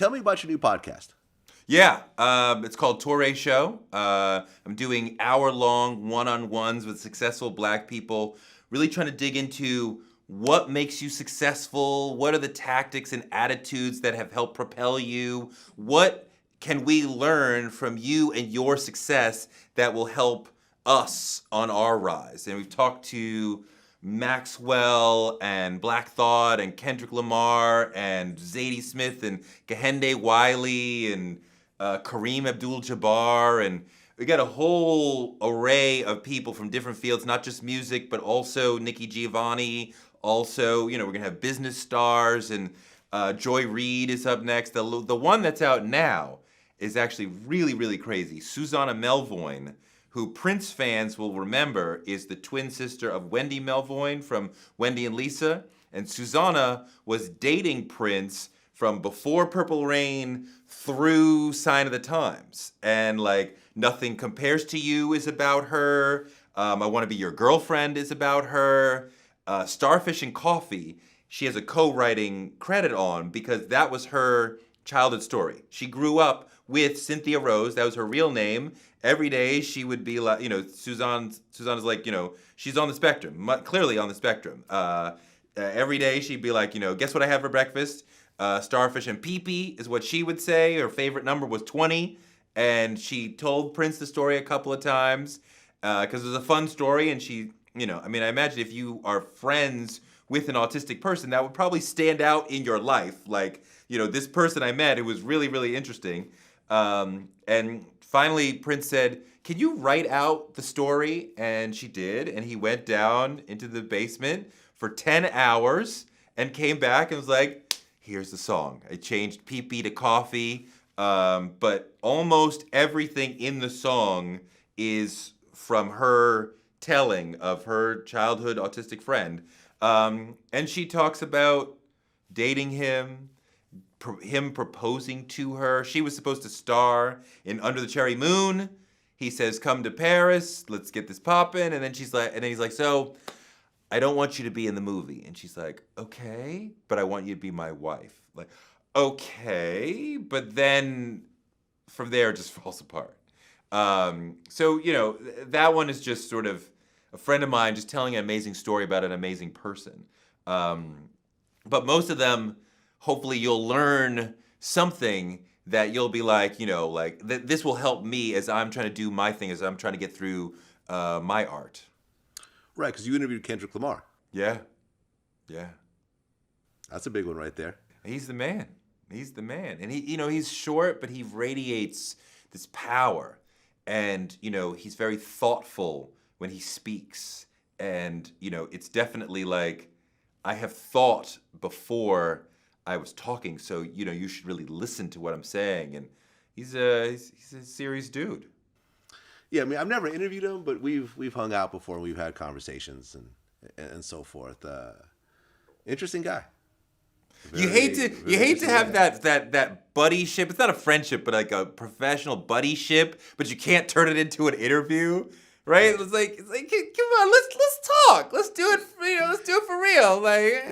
tell me about your new podcast. Yeah, it's called Toure Show. I'm doing hour-long one-on-ones with successful Black people, really trying to dig into what makes you successful, what are the tactics and attitudes that have helped propel you, what can we learn from you and your success that will help us on our rise. And we've talked to Maxwell and Black Thought and Kendrick Lamar and Zadie Smith and Kehinde Wiley and Kareem Abdul-Jabbar, and we got a whole array of people from different fields, not just music, but also Nikki Giovanni. Also, we're gonna have business stars, and Joy Reid is up next. The one that's out now is actually really, really crazy. Susanna Melvoin, who Prince fans will remember is the twin sister of Wendy Melvoin from Wendy and Lisa. And Susanna was dating Prince from before Purple Rain through Sign of the Times. And like Nothing Compares to You is about her. I Want to Be Your Girlfriend is about her. Starfish and Coffee, she has a co-writing credit on because that was her childhood story. She grew up with Cynthia Rose. That was her real name. Every day she would be like, Suzanne's like, she's on the spectrum, clearly on the spectrum. Every day she'd be like, guess what I had for breakfast? Starfish and Pee-Pee is what she would say. Her favorite number was 20. And she told Prince the story a couple of times because it was a fun story. And she, I imagine if you are friends with an autistic person, that would probably stand out in your life. Like, this person I met who was really, really interesting. And finally, Prince said, can you write out the story? And she did. And he went down into the basement for 10 hours and came back and was like, here's the song. I changed pee-pee to coffee. But almost everything in the song is from her telling of her childhood autistic friend. And she talks about dating him, him proposing to her. She was supposed to star in Under the Cherry Moon. He says, come to Paris, let's get this poppin'. And then he's like, so I don't want you to be in the movie. And she's like, okay, but I want you to be my wife. Like, okay, but then from there it just falls apart. So, that one is just sort of a friend of mine just telling an amazing story about an amazing person. But most of them, hopefully you'll learn something that you'll be like, this will help me as I'm trying to do my thing, as I'm trying to get through my art. Right, because you interviewed Kendrick Lamar. Yeah. That's a big one right there. He's the man. And he's short, but he radiates this power. And, he's very thoughtful when he speaks. And, it's definitely like, I have thought before I was talking, so, you should really listen to what I'm saying. And he's a serious dude. Yeah, I've never interviewed him, but we've hung out before and we've had conversations and so forth. Interesting guy. You hate to have that buddyship. It's not a friendship, but like a professional buddyship. But you can't turn it into an interview, right? It's like come on, let's talk. Let's do it. Let's do it for real. Like,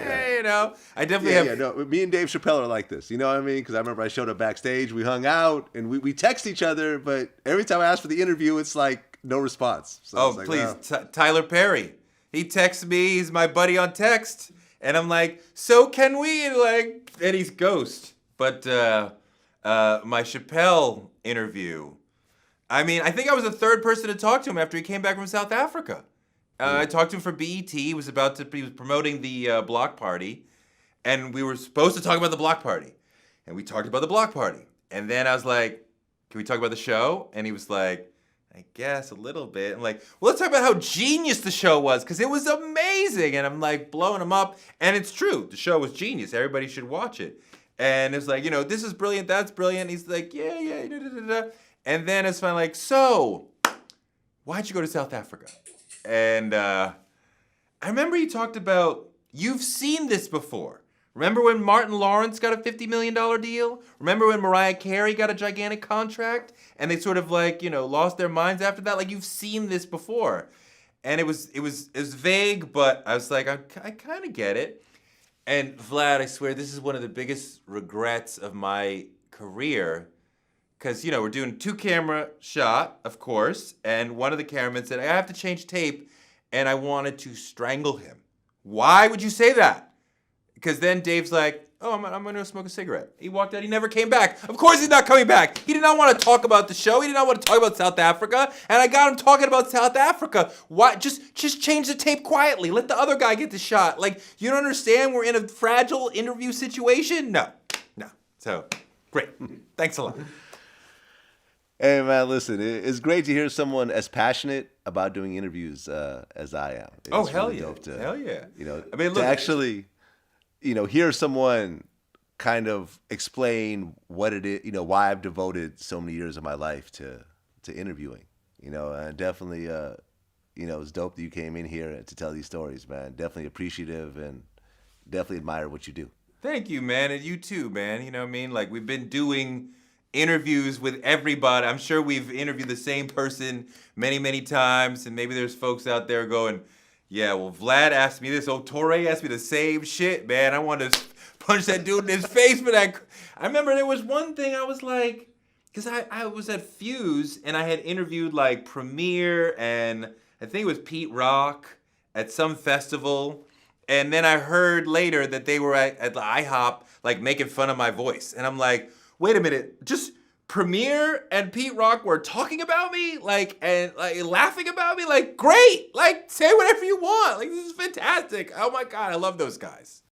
I definitely have. No, me and Dave Chappelle are like this. You know what I mean? Because I remember I showed up backstage, we hung out, and we text each other. But every time I ask for the interview, it's like no response. So please, Tyler Perry. He texts me. He's my buddy on text. And I'm like, so can we? And he's ghost. But my Chappelle interview, I think I was the third person to talk to him after he came back from South Africa. I talked to him for BET. He was promoting the block party. And we were supposed to talk about the block party. And we talked about the block party. And then I was like, can we talk about the show? And he was like, I guess a little bit. I'm like, well, let's talk about how genius the show was, because it was amazing. And I'm like blowing him up. And it's true. The show was genius. Everybody should watch it. And it's like, this is brilliant. That's brilliant. He's like, yeah. Da, da, da, da. And then it's finally like, so why'd you go to South Africa? And I remember you talked about, you've seen this before. Remember when Martin Lawrence got a $50 million deal? Remember when Mariah Carey got a gigantic contract? And they sort of lost their minds after that? Like, you've seen this before. And it was vague, but I was like, I kind of get it. And Vlad, I swear, this is one of the biggest regrets of my career, because, you know, we're doing 2-camera shot, of course, and one of the cameramen said, I have to change tape, and I wanted to strangle him. Why would you say that? Because then Dave's like, oh, I'm gonna smoke a cigarette. He walked out, he never came back. Of course he's not coming back. He did not want to talk about the show. He did not want to talk about South Africa. And I got him talking about South Africa. Why? Just change the tape quietly. Let the other guy get the shot. Like, you don't understand we're in a fragile interview situation? No. So, great. Thanks a lot. Hey man, listen, it's great to hear someone as passionate about doing interviews as I am. It's Hell really yeah. dope to, Hell yeah. You know, I mean, look, to actually, you know, hear someone kind of explain what it is, you know, why I've devoted so many years of my life to interviewing. You know, and definitely, you know, it's dope that you came in here to tell these stories, man. Definitely appreciative and definitely admire what you do. Thank you, man, and you too, man. You know what I mean? Like, we've been doing interviews with everybody. I'm sure we've interviewed the same person many, many times, and maybe there's folks out there going, yeah, well, Vlad asked me this. Oh, Touré asked me the same shit, man. I wanted to punch that dude in his face for that. I remember there was one thing I was like, because I was at Fuse, and I had interviewed, like, Premier, and I think it was Pete Rock at some festival. And then I heard later that they were at the IHOP, like, making fun of my voice. And I'm like, wait a minute, just Premier and Pete Rock were talking about me, like, and like laughing about me, like, great, like, say whatever you want, like, this is fantastic. Oh my God, I love those guys.